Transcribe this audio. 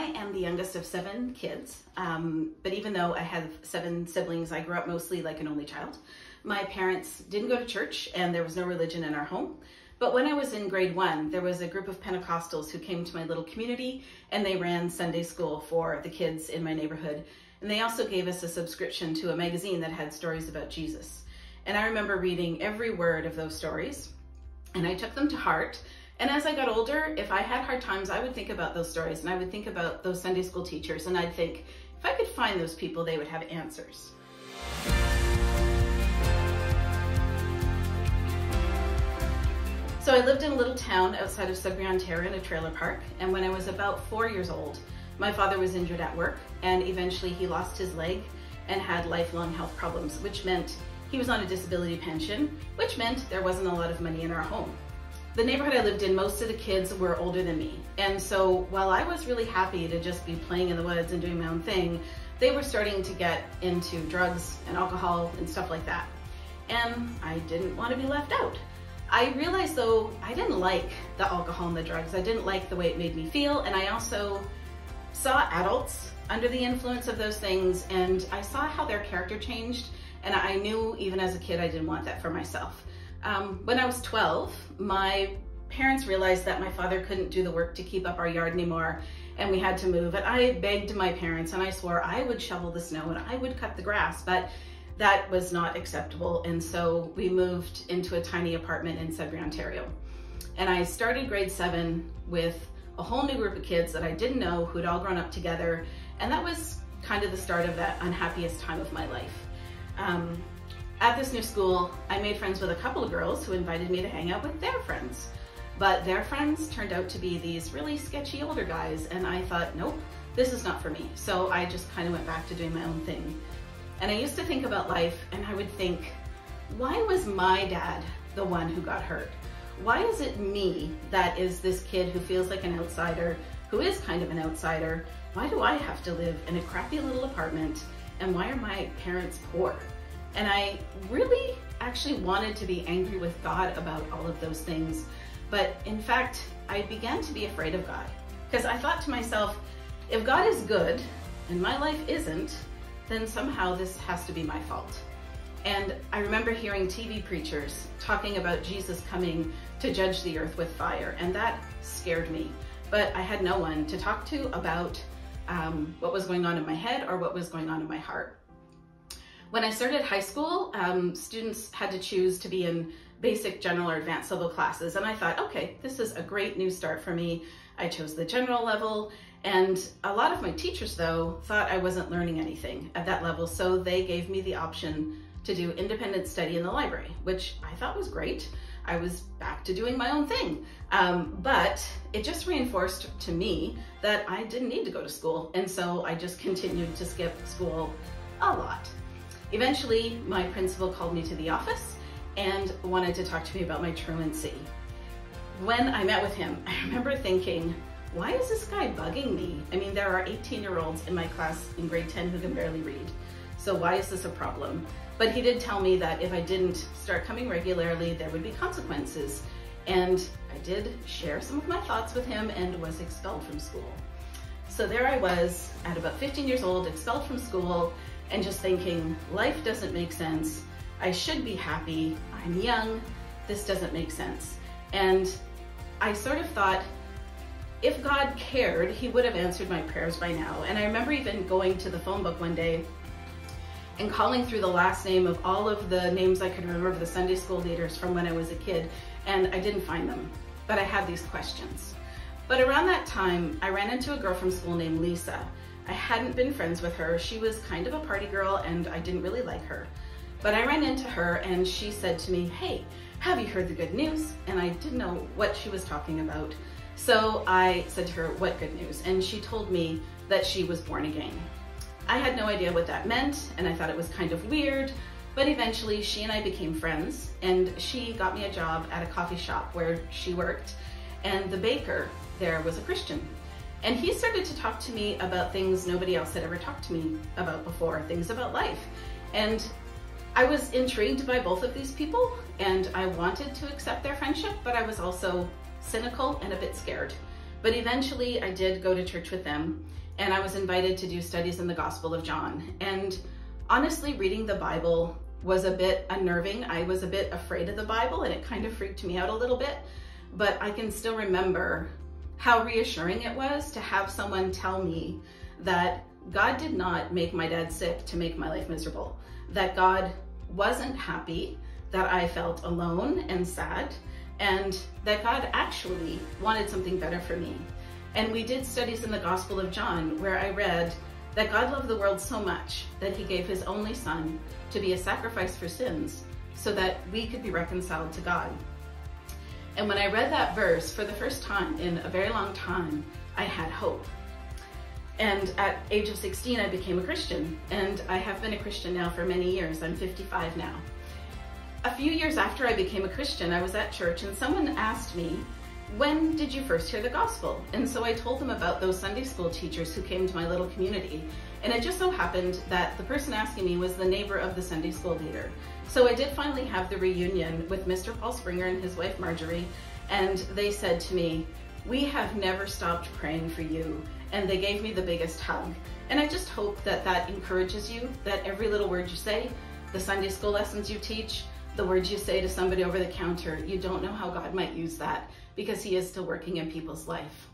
am the youngest of 7 kids, but even though I have 7 siblings, I grew up mostly like an only child. My parents didn't go to church and there was no religion in our home. But when I was in grade 1, there was a group of Pentecostals who came to my little community and they ran Sunday school for the kids in my neighborhood. And they also gave us a subscription to a magazine that had stories about Jesus. And I remember reading every word of those stories and I took them to heart. And as I got older, if I had hard times, I would think about those stories and I would think about those Sunday school teachers and I'd think, if I could find those people, they would have answers. So I lived in a little town outside of Sudbury, Ontario in a trailer park. And when I was about 4 years old, my father was injured at work and eventually he lost his leg and had lifelong health problems, which meant he was on a disability pension, which meant there wasn't a lot of money in our home. The neighborhood I lived in, most of the kids were older than me. And so while I was really happy to just be playing in the woods and doing my own thing, they were starting to get into drugs and alcohol and stuff like that. And I didn't want to be left out. I realized though, I didn't like the alcohol and the drugs. I didn't like the way it made me feel. And I also saw adults under the influence of those things and I saw how their character changed. And I knew even as a kid, I didn't want that for myself. When I was 12, my parents realized that my father couldn't do the work to keep up our yard anymore and we had to move. And I begged my parents and I swore I would shovel the snow and I would cut the grass, but that was not acceptable. And so we moved into a tiny apartment in Sudbury, Ontario. And I started grade 7 with a whole new group of kids that I didn't know who'd all grown up together. And that was kind of the start of that unhappiest time of my life. At this new school, I made friends with a couple of girls who invited me to hang out with their friends. But their friends turned out to be these really sketchy older guys, and I thought, nope, this is not for me. So I just kind of went back to doing my own thing. And I used to think about life, and I would think, why was my dad the one who got hurt? Why is it me that is this kid who feels like an outsider, who is kind of an outsider? Why do I have to live in a crappy little apartment? And why are my parents poor? And I really actually wanted to be angry with God about all of those things. But in fact, I began to be afraid of God because I thought to myself, if God is good and my life isn't, then somehow this has to be my fault. And I remember hearing TV preachers talking about Jesus coming to judge the earth with fire, and that scared me. But I had no one to talk to about what was going on in my head or what was going on in my heart. When I started high school, students had to choose to be in basic, general, or advanced level classes. And I thought, okay, this is a great new start for me. I chose the general level. And a lot of my teachers, though, thought I wasn't learning anything at that level. So they gave me the option to do independent study in the library, which I thought was great. I was back to doing my own thing. But it just reinforced to me that I didn't need to go to school. And so I just continued to skip school a lot. Eventually, my principal called me to the office and wanted to talk to me about my truancy. When I met with him, I remember thinking, why is this guy bugging me? I mean, there are 18-year-olds in my class in grade 10 who can barely read. So why is this a problem? But he did tell me that if I didn't start coming regularly, there would be consequences. And I did share some of my thoughts with him and was expelled from school. So there I was at about 15 years old, expelled from school, and just thinking, life doesn't make sense. I should be happy. I'm young. This doesn't make sense. And I sort of thought, if God cared, he would have answered my prayers by now. And I remember even going to the phone book one day and calling through the last name of all of the names I could remember of the Sunday school leaders from when I was a kid, and I didn't find them, but I had these questions. But around that time, I ran into a girl from school named Lisa. I hadn't been friends with her. She was kind of a party girl and I didn't really like her. But I ran into her and she said to me, hey, have you heard the good news? And I didn't know what she was talking about. So I said to her, what good news? And she told me that she was born again. I had no idea what that meant and I thought it was kind of weird, but eventually she and I became friends and she got me a job at a coffee shop where she worked, and the baker there was a Christian. And he started to talk to me about things nobody else had ever talked to me about before, things about life. And I was intrigued by both of these people and I wanted to accept their friendship, but I was also cynical and a bit scared But eventually I did go to church with them, and I was invited to do studies in the Gospel of John. And honestly, reading the Bible was a bit unnerving. I was a bit afraid of the Bible, and it kind of freaked me out a little bit. But I can still remember how reassuring it was to have someone tell me that God did not make my dad sick to make my life miserable, that God wasn't happy that I felt alone and sad, and that God actually wanted something better for me. And we did studies in the Gospel of John where I read that God loved the world so much that he gave his only son to be a sacrifice for sins so that we could be reconciled to God. And when I read that verse for the first time in a very long time, I had hope. And at age of 16, I became a Christian, and I have been a Christian now for many years. I'm 55 now. A few years after I became a Christian, I was at church and someone asked me, when did you first hear the gospel? And so I told them about those Sunday school teachers who came to my little community. And it just so happened that the person asking me was the neighbor of the Sunday school leader. So I did finally have the reunion with Mr. Paul Springer and his wife Marjorie, and they said to me, we have never stopped praying for you. And they gave me the biggest hug. And I just hope that that encourages you, that every little word you say, the Sunday school lessons you teach, the words you say to somebody over the counter, you don't know how God might use that, because he is still working in people's life.